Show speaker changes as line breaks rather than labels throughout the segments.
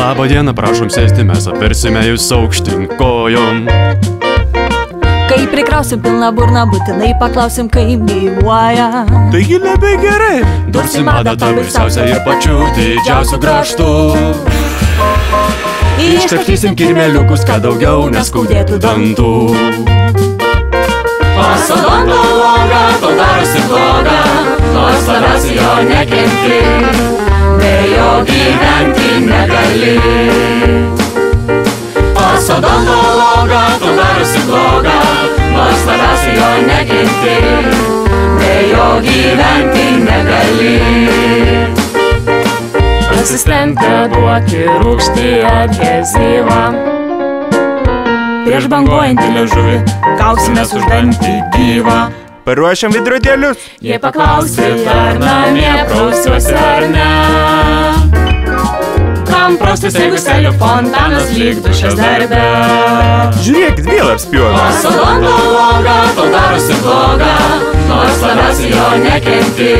Labą dieną, prašom sėsti, mes apversime jūs aukštyn kojom.
Kai prikrausim pilną burną, būtinai paklausim, kaip gyvuoja.
Taigi labai gerai.
Dursim adatą baisiausią ir pačių didžiausių kraštų. Iškrapštysim kirmeliukus, kad daugiau neskaudėtų dantų. Pas odontologą tau darosi bloga, nors labiausiai jo nekenti, be jo gyventi negali. Pas odontologą tau darosi bloga, nors labiausiai jo nekenti, be jo gyventi negali. Asistentė duoti rūgštį adhezyvą, prieš banguojantį liežuvį gausime už dantį gyvą.
Paruošiam vidrodėlius.
Jei paklausit, ar namie prausiuosi ar ne, kam praustis, jeigu selių fontanas lyg dušės darbe.
Žiūrėkit, vėl apspjovė.
Pas odontologą tau darosi bloga, nors labiausiai jo nekenti,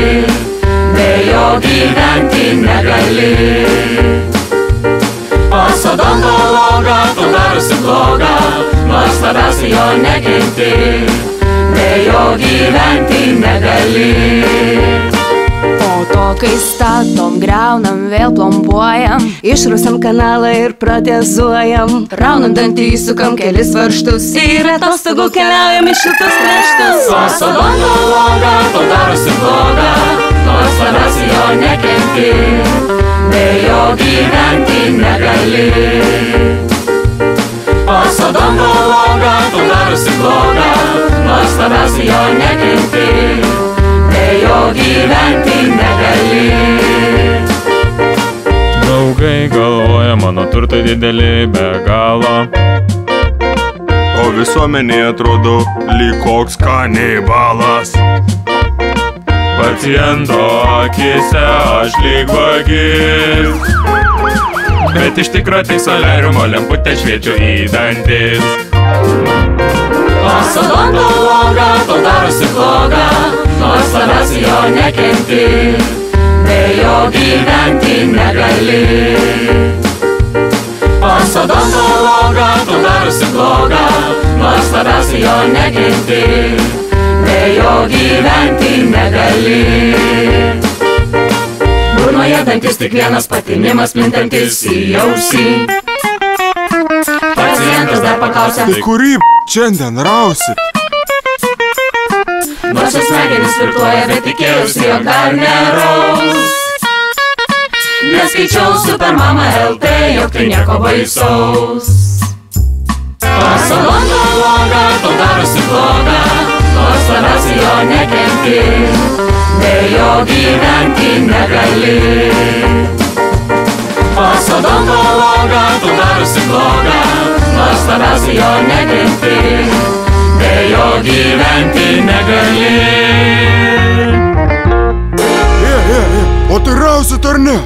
be jo gyventi negali. Pas odontologą tau darosi bloga, nors labiausiai jo nekenti, be jo gyventi negali.
Po to, kai statom, griaunam, vėl plombuojam, išrusiam kanalą ir protezuojam, raunam dantį, įsukam kelis varžtus ir atostogų keliaujam į šiltus kraštus.
Pas odontologą tau darosi bloga, nors labiausiai jo nekenti, be jo gyventi negali. Pas odontologą tau darosi bloga, nors labiausiai jo nekenti, be jo gyventi negali.
Draugai galvoja, mano turtai dideli be galo,
O visuomenė atrodo lyg koks kanibalas.
paciento akise aš lyg vagis, bet iš tikro tik soliariumo lemputę šviečiu į dantis.
Pas odontologą tau darosi bloga, nors labiausiai jo nekenti, be jo gyventi negali. Pas odontologą tau darosi bloga, nors labiausiai jo nekenti, be jo gyventi negali. Burnoje dantis tik vienas patinimas plintantis į ausį. Pacientas dar paklausė,
Tai kurį šiandien rausi?
nors jos smegenys flirtuoja, bet tikėjausi, jog dar neraus. Neskaičiau Supermama LT, jog tai nieko baisaus. Pas odontologą tau darosi bloga, nors labiausiai jo nekenti, be jo gyventi negali. Pas odontologą tau darosi bloga, nors labiausiai jo nekenti, be jo gyventi negali.
O tai rausit ar ne?